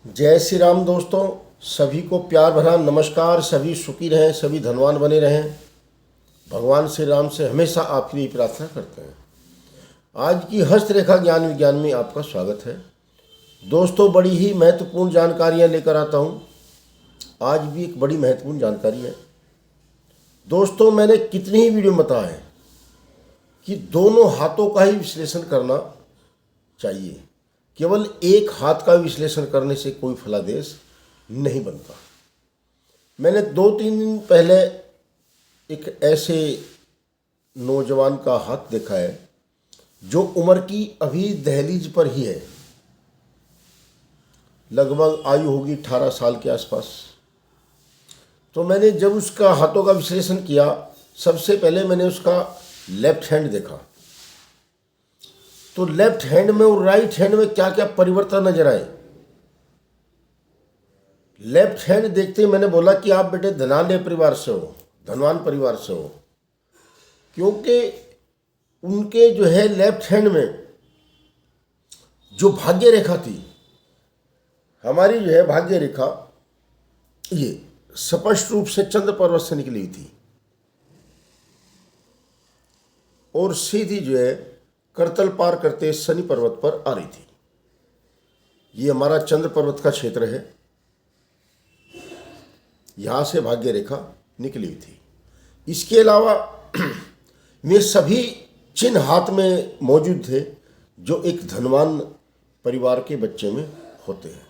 जय श्री राम दोस्तों, सभी को प्यार भरा नमस्कार। सभी सुखी रहें, सभी धनवान बने रहें। भगवान श्री राम से हमेशा आपकी यही प्रार्थना करते हैं। आज की हस्तरेखा ज्ञान विज्ञान में आपका स्वागत है। दोस्तों, बड़ी ही महत्वपूर्ण जानकारियां लेकर आता हूं। आज भी एक बड़ी महत्वपूर्ण जानकारी है। दोस्तों, मैंने कितनी ही वीडियो में बताया है कि दोनों हाथों का ही विश्लेषण करना चाहिए। केवल एक हाथ का विश्लेषण करने से कोई फलादेश नहीं बनता। मैंने 2-3 दिन पहले एक ऐसे नौजवान का हाथ देखा है जो उम्र की अभी दहलीज पर ही है। लगभग आयु होगी 18 साल के आसपास। तो मैंने जब उसका हाथों का विश्लेषण किया, सबसे पहले मैंने उसका लेफ्ट हैंड देखा। तो लेफ्ट हैंड में और राइट हैंड में क्या क्या परिवर्तन नजर आए। लेफ्ट हैंड देखते ही मैंने बोला कि आप बेटे धनाढ्य परिवार से हो, धनवान परिवार से हो, क्योंकि उनके जो है लेफ्ट हैंड में जो भाग्य रेखा थी, हमारी जो है भाग्य रेखा, ये स्पष्ट रूप से चंद्र पर्वत से निकली हुई थी और सीधी जो है करतल पार करते शनि पर्वत पर आ रही थी। ये हमारा चंद्र पर्वत का क्षेत्र है। यहां से भाग्य रेखा निकली हुई थी। इसके अलावा ये सभी चिन्ह हाथ में मौजूद थे जो एक धनवान परिवार के बच्चे में होते हैं,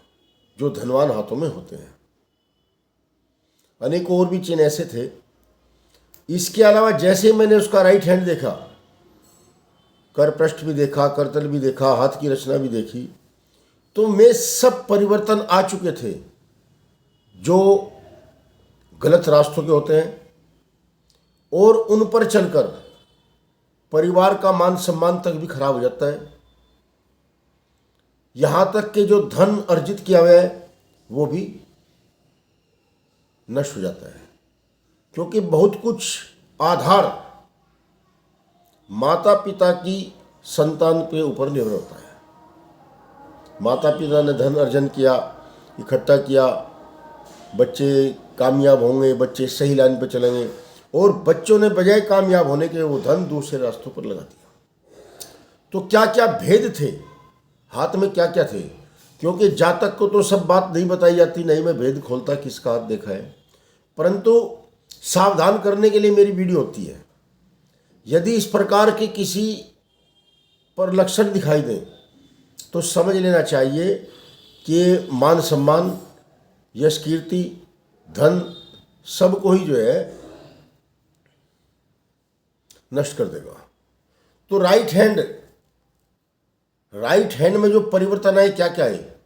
जो धनवान हाथों में होते हैं। अनेक और भी चिन्ह ऐसे थे। इसके अलावा जैसे मैंने उसका राइट हैंड देखा, कर पृष्ठ भी देखा, करतल भी देखा, हाथ की रचना भी देखी, तो में सब परिवर्तन आ चुके थे जो गलत रास्तों के होते हैं और उन पर चलकर परिवार का मान सम्मान तक भी खराब हो जाता है। यहां तक कि जो धन अर्जित किया हुआ है वो भी नष्ट हो जाता है, क्योंकि बहुत कुछ आधार माता पिता की संतान के ऊपर निर्भर होता है। माता पिता ने धन अर्जन किया, इकट्ठा किया, बच्चे कामयाब होंगे, बच्चे सही लाइन पर चलेंगे, और बच्चों ने बजाय कामयाब होने के वो धन दूसरे रास्तों पर लगा दिया। तो क्या क्या भेद थे हाथ में, क्या क्या थे, क्योंकि जातक को तो सब बात नहीं बताई जाती, नहीं मैं भेद खोलता किसका हाथ देखा है, परंतु सावधान करने के लिए मेरी वीडियो होती है। यदि इस प्रकार के किसी पर लक्षण दिखाई दें तो समझ लेना चाहिए कि मान सम्मान, यश, कीर्ति, धन सबको ही जो है नष्ट कर देगा। तो राइट हैंड में जो परिवर्तन आए, क्या क्या है।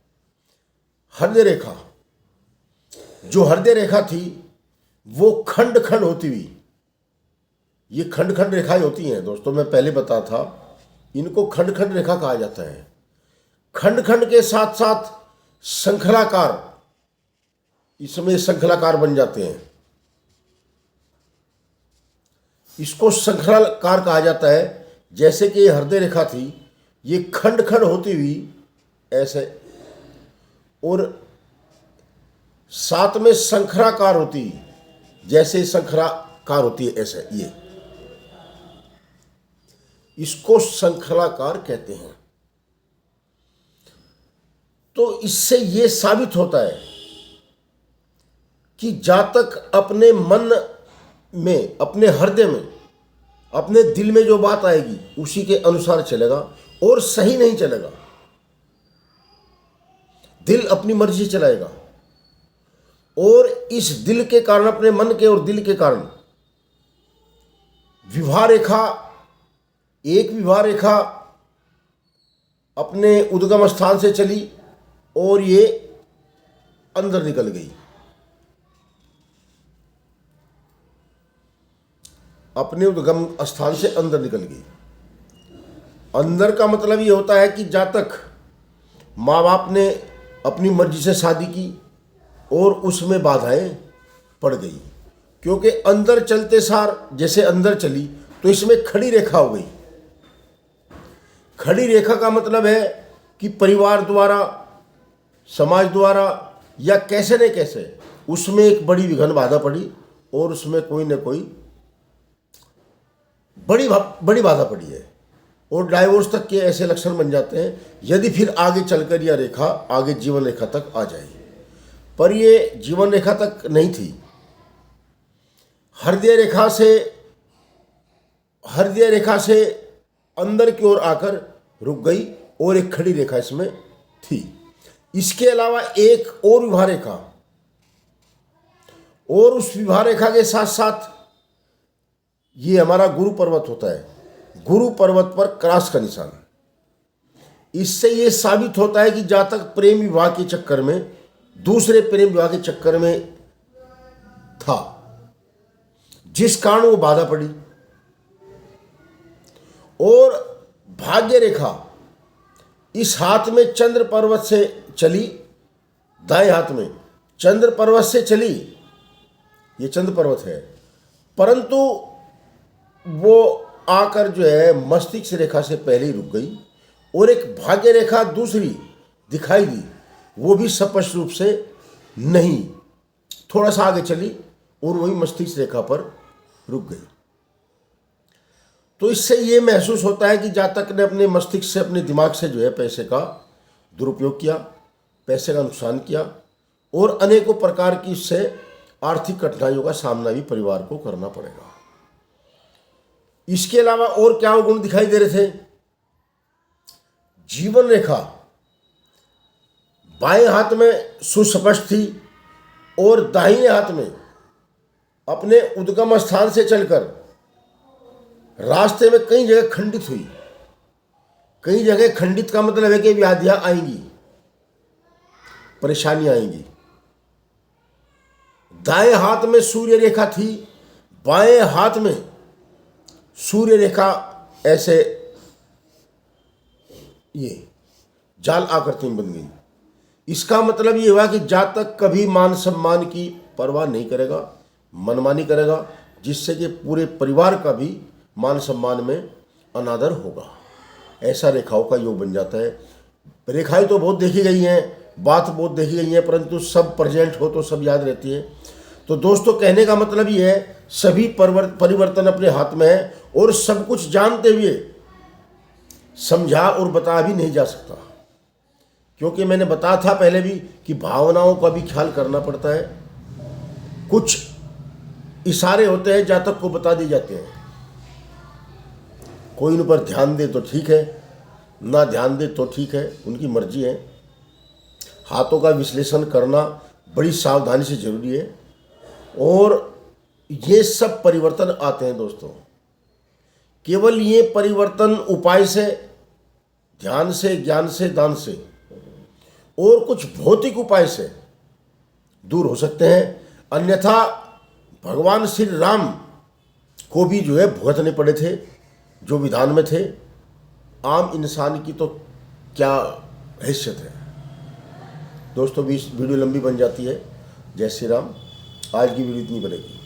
हृदय रेखा, जो हृदय रेखा थी वो खंड खंड होती हुई, ये खंड खंड रेखाएं होती हैं दोस्तों, मैं पहले बता था, इनको खंड खंड रेखा कहा जाता है। खंड खंड के साथ साथ श्रृंखलाकार, इसमें श्रृंखलाकार बन जाते हैं। इसको श्रृंखलाकार कहा जाता है। जैसे कि ये हृदय रेखा थी, ये खंड खंड होती हुई ऐसे, और साथ में श्रृंखलाकार होती, जैसे श्रृंखलाकार होती है ऐसे, ये इसको श्रृंखलाकार कहते हैं। तो इससे यह साबित होता है कि जातक अपने मन में, अपने हृदय में, अपने दिल में जो बात आएगी उसी के अनुसार चलेगा और सही नहीं चलेगा। दिल अपनी मर्जी चलाएगा और इस दिल के कारण, अपने मन के और दिल के कारण विवाह रेखा, एक विवाह रेखा अपने उद्गम स्थान से चली और ये अंदर निकल गई। अपने उद्गम स्थान से अंदर निकल गई। अंदर का मतलब ये होता है कि जातक, माँ बाप ने अपनी मर्जी से शादी की और उसमें बाधाएं पड़ गई, क्योंकि अंदर चलते सार जैसे अंदर चली तो इसमें खड़ी रेखा हो गई। खड़ी रेखा का मतलब है कि परिवार द्वारा समाज द्वारा या कैसे न कैसे उसमें एक बड़ी विघ्न बाधा पड़ी और उसमें कोई न कोई बड़ी बाधा पड़ी है और डाइवोर्स तक के ऐसे लक्षण बन जाते हैं यदि फिर आगे चलकर यह रेखा आगे जीवन रेखा तक आ जाए। पर ये जीवन रेखा तक नहीं थी, हृदय रेखा से अंदर की ओर आकर रुक गई और एक खड़ी रेखा इसमें थी। इसके अलावा एक और विवाह रेखा और उस विवाह रेखा के साथ साथ ये हमारा गुरु पर्वत होता है, गुरु पर्वत पर क्रॉस का निशान। इससे ये साबित होता है कि जातक प्रेम विवाह के चक्कर में, दूसरे प्रेम विवाह के चक्कर में था, जिस कारण वो बाधा पड़ी। और भाग्य रेखा इस हाथ में चंद्र पर्वत से चली, दाएं हाथ में चंद्र पर्वत से चली, ये चंद्र पर्वत है, परंतु वो आकर जो है मस्तिष्क रेखा से पहले ही रुक गई और एक भाग्य रेखा दूसरी दिखाई दी, वो भी स्पष्ट रूप से नहीं, थोड़ा सा आगे चली और वही मस्तिष्क रेखा पर रुक गई। तो इससे ये महसूस होता है कि जातक ने अपने मस्तिष्क से, अपने दिमाग से जो है पैसे का दुरुपयोग किया, पैसे का नुकसान किया और अनेकों प्रकार की इससे आर्थिक कठिनाइयों का सामना भी परिवार को करना पड़ेगा। इसके अलावा और क्या गुण दिखाई दे रहे थे? जीवन रेखा बाएं हाथ में सुस्पष्ट थी और दाहिने हाथ में अपने उद्गम स्थान से चलकर रास्ते में कई जगह खंडित हुई। कई जगह खंडित का मतलब है कि व्याधियां आएंगी, परेशानियां आएंगी। दाएं हाथ में सूर्य रेखा थी, बाएं हाथ में सूर्य रेखा ऐसे ये जाल आकृति में बन गई। इसका मतलब ये हुआ कि जातक कभी मान सम्मान की परवाह नहीं करेगा, मनमानी करेगा, जिससे कि पूरे परिवार का भी मान सम्मान में अनादर होगा। ऐसा रेखाओं का योग बन जाता है। रेखाएं तो बहुत देखी गई हैं, बात बहुत देखी गई है, परंतु सब प्रेजेंट हो तो सब याद रहती है। तो दोस्तों कहने का मतलब ये है, सभी परिवर्तन अपने हाथ में है और सब कुछ जानते हुए समझा और बता भी नहीं जा सकता, क्योंकि मैंने बताया था पहले भी कि भावनाओं का भी ख्याल करना पड़ता है। कुछ इशारे होते हैं जातक को बता दिए जाते हैं, कोई उन पर ध्यान दे तो ठीक है, ना ध्यान दे तो ठीक है, उनकी मर्जी है। हाथों का विश्लेषण करना बड़ी सावधानी से जरूरी है और ये सब परिवर्तन आते हैं दोस्तों, केवल ये परिवर्तन उपाय से, ध्यान से, ज्ञान से, दान से और कुछ भौतिक उपाय से दूर हो सकते हैं। अन्यथा भगवान श्री राम को भी जो है भुगतने पड़े थे जो विधान में थे। आम इंसान की तो क्या हैसियत है। दोस्तों वीडियो लंबी बन जाती है। जय श्री राम। आज की वीडियो इतनी बनेगी।